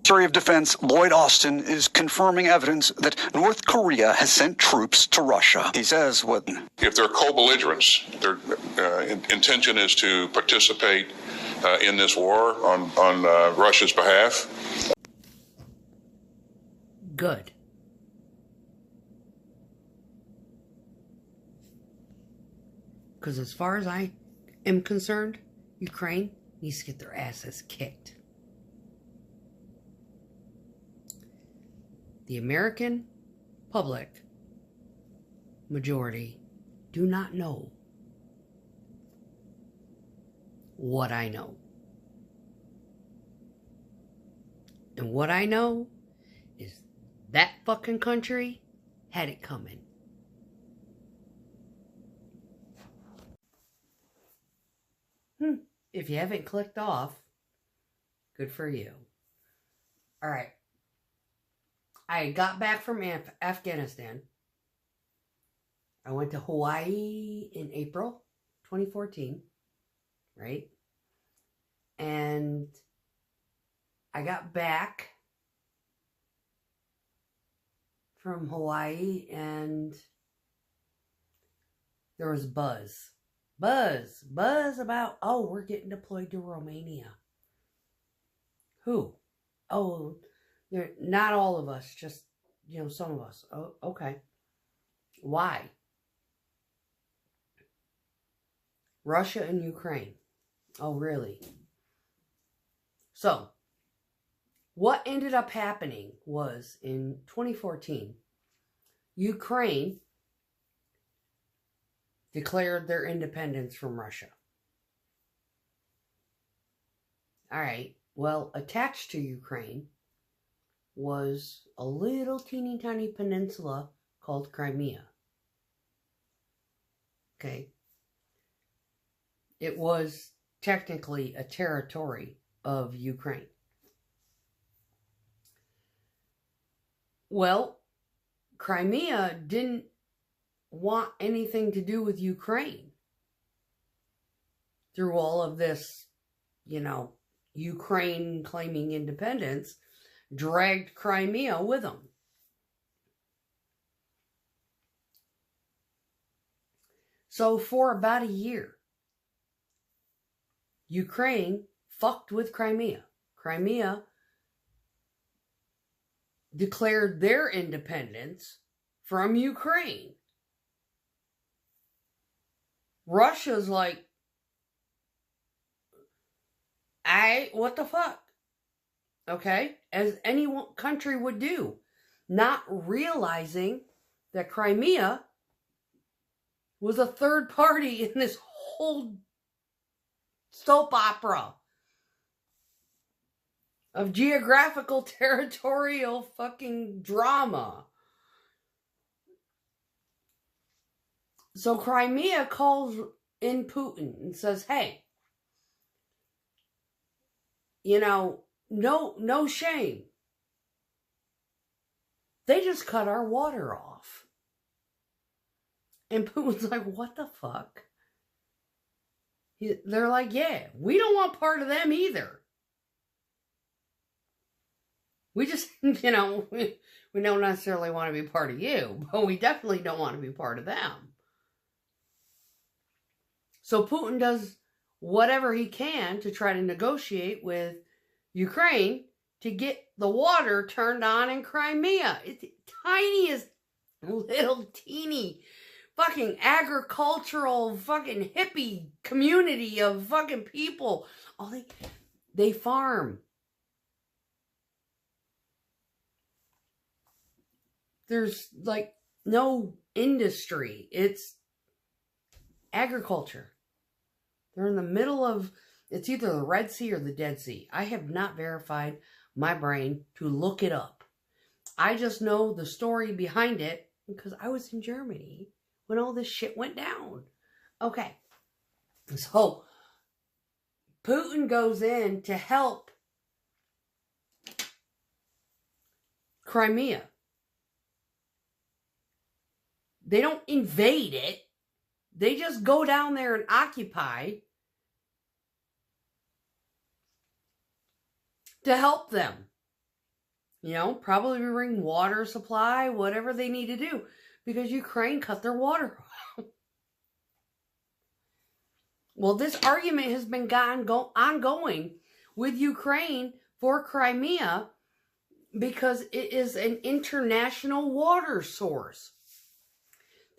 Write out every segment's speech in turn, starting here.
Secretary of Defense Lloyd Austin is confirming evidence that North Korea has sent troops to Russia. He says what? If they're co-belligerents, their intention is to participate in this war on Russia's behalf. Good. Because as far as I am concerned, Ukraine needs to get their asses kicked. The American public majority do not know what I know. And what I know is that fucking country had it coming. If you haven't clicked off, good for you. All right. I got back from Afghanistan. I went to Hawaii in April 2014, right? And I got back from Hawaii and there was buzz about, oh, we're getting deployed to Romania. Who? Oh, not all of us, just, some of us. Oh, okay. Why? Russia and Ukraine. Oh, really? So, what ended up happening was in 2014, Ukraine declared their independence from Russia. All right. Well, attached to Ukraine was a little teeny tiny peninsula called Crimea. Okay. It was technically a territory of Ukraine. Well, Crimea didn't want anything to do with Ukraine through all of this, Ukraine claiming independence, dragged Crimea with them. So for about a year, Ukraine fucked with Crimea. Crimea declared their independence from Ukraine. Russia's like, what the fuck? Okay? As any country would do. Not realizing that Crimea was a third party in this whole soap opera of geographical territorial fucking drama. So Crimea calls in Putin and says, hey, no shame. They just cut our water off. And Putin's like, what the fuck? They're like, yeah, we don't want part of them either. We just, we don't necessarily want to be part of you, but we definitely don't want to be part of them. So Putin does whatever he can to try to negotiate with Ukraine to get the water turned on in Crimea. It's the tiniest little teeny fucking agricultural fucking hippie community of fucking people. They farm. There's like no industry. It's agriculture. They're in the middle of, it's either the Red Sea or the Dead Sea. I have not verified my brain to look it up. I just know the story behind it because I was in Germany when all this shit went down. Okay. So, Putin goes in to help Crimea. They don't invade it. They just go down there and occupy to help them. Probably bring water supply, whatever they need to do, because Ukraine cut their water off. Well, this argument has been ongoing with Ukraine for Crimea because it is an international water source.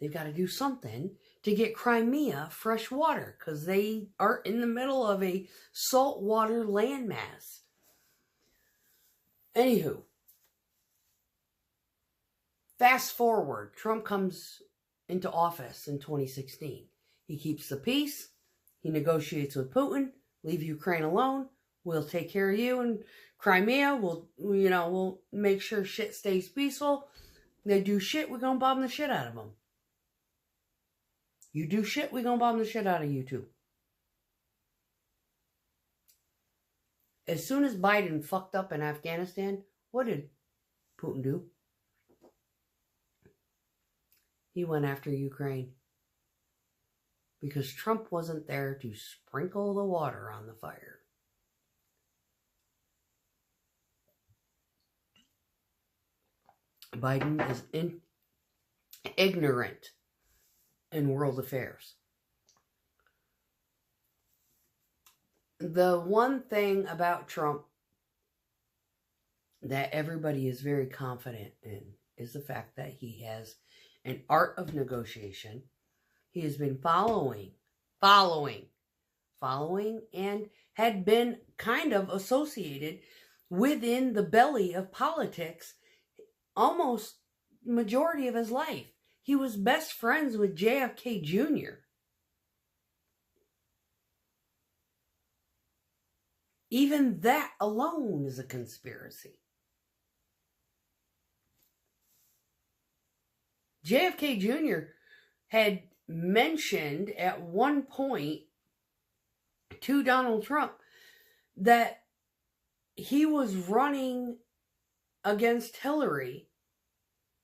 They've got to do something to get Crimea fresh water because they are in the middle of a saltwater landmass. Anywho, fast forward, Trump comes into office in 2016. He keeps the peace. He negotiates with Putin. Leave Ukraine alone. We'll take care of you and Crimea. We'll make sure shit stays peaceful. They do shit, we're gonna bomb the shit out of them. You do shit, we're gonna bomb the shit out of you too. As soon as Biden fucked up in Afghanistan, what did Putin do? He went after Ukraine. Because Trump wasn't there to sprinkle the water on the fire. Biden is ignorant in world affairs. The one thing about Trump that everybody is very confident in is the fact that he has an art of negotiation. He has been following, and had been kind of associated within the belly of politics almost majority of his life. He was best friends with JFK Jr. Even that alone is a conspiracy. JFK Jr. had mentioned at one point to Donald Trump that he was running against Hillary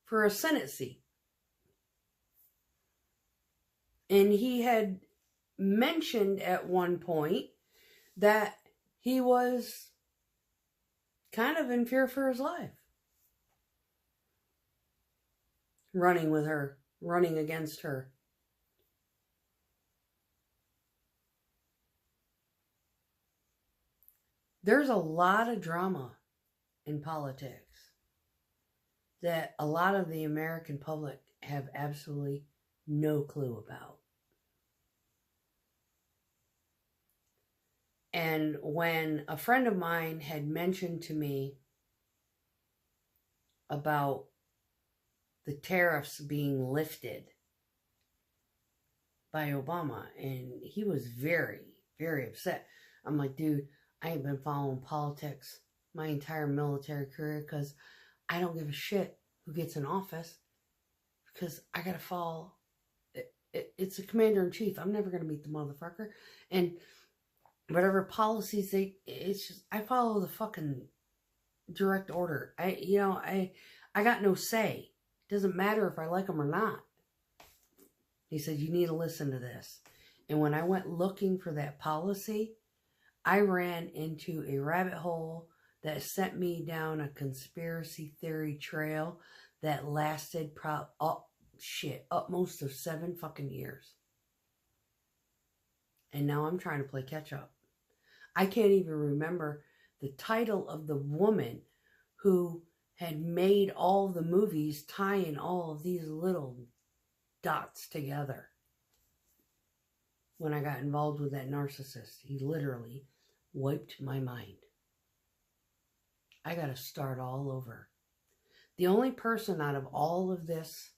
for a Senate seat. And he had mentioned at one point that he was kind of in fear for his life. Running with her, running against her. There's a lot of drama in politics that a lot of the American public have absolutely no clue about. And when a friend of mine had mentioned to me about the tariffs being lifted by Obama, and he was very, very upset. I'm like, dude, I ain't been following politics my entire military career because I don't give a shit who gets in office because I gotta follow. It's a commander-in-chief. I'm never gonna meet the motherfucker. And whatever policies it's just, I follow the fucking direct order. I got no say. Doesn't matter if I like them or not. He said, you need to listen to this. And when I went looking for that policy, I ran into a rabbit hole that sent me down a conspiracy theory trail that lasted upmost of 7 fucking years. And now I'm trying to play catch up. I can't even remember the title of the woman who had made all the movies tying all of these little dots together. When I got involved with that narcissist, he literally wiped my mind. I got to start all over. The only person out of all of this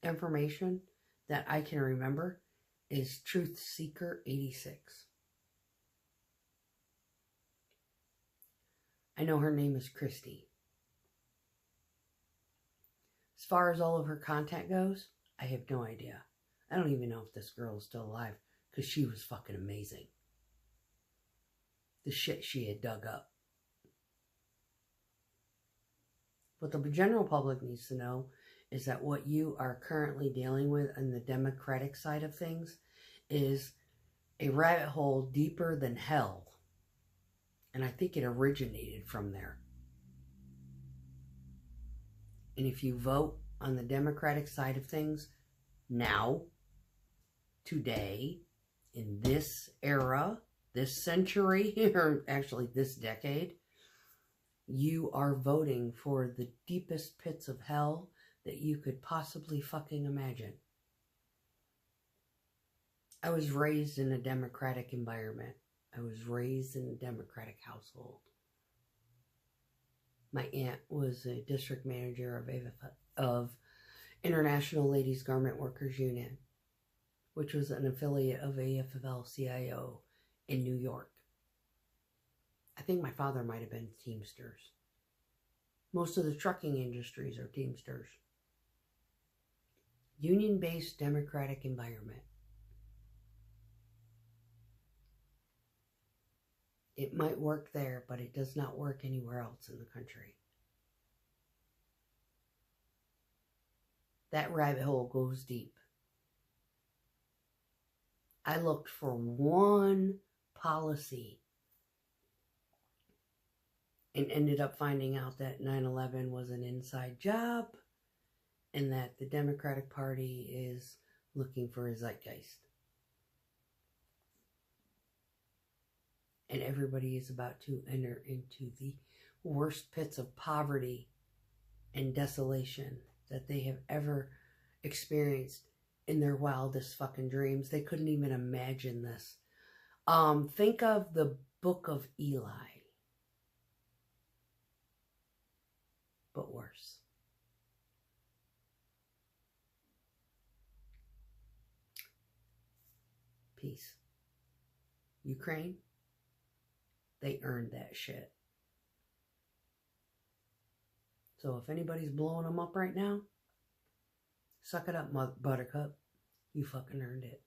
information that I can remember is Truth Seeker 86. I know her name is Christy. As far as all of her content goes, I have no idea. I don't even know if this girl is still alive because she was fucking amazing. The shit she had dug up. What the general public needs to know is that what you are currently dealing with on the Democratic side of things is a rabbit hole deeper than hell. And I think it originated from there. And if you vote on the Democratic side of things now, today, in this era, this century, or actually this decade, you are voting for the deepest pits of hell that you could possibly fucking imagine. I was raised in a Democratic environment. I was raised in a Democratic household. My aunt was a district manager of International Ladies Garment Workers Union, which was an affiliate of AFL-CIO in New York. I think my father might have been Teamsters. Most of the trucking industries are Teamsters. Union-based democratic environment. It might work there, but it does not work anywhere else in the country. That rabbit hole goes deep. I looked for one policy and ended up finding out that 9/11 was an inside job and that the Democratic Party is looking for a zeitgeist. And everybody is about to enter into the worst pits of poverty and desolation that they have ever experienced in their wildest fucking dreams. They couldn't even imagine this. Think of the Book of Eli, but worse. Peace. Ukraine, they earned that shit. So if anybody's blowing them up right now, suck it up, Buttercup. You fucking earned it.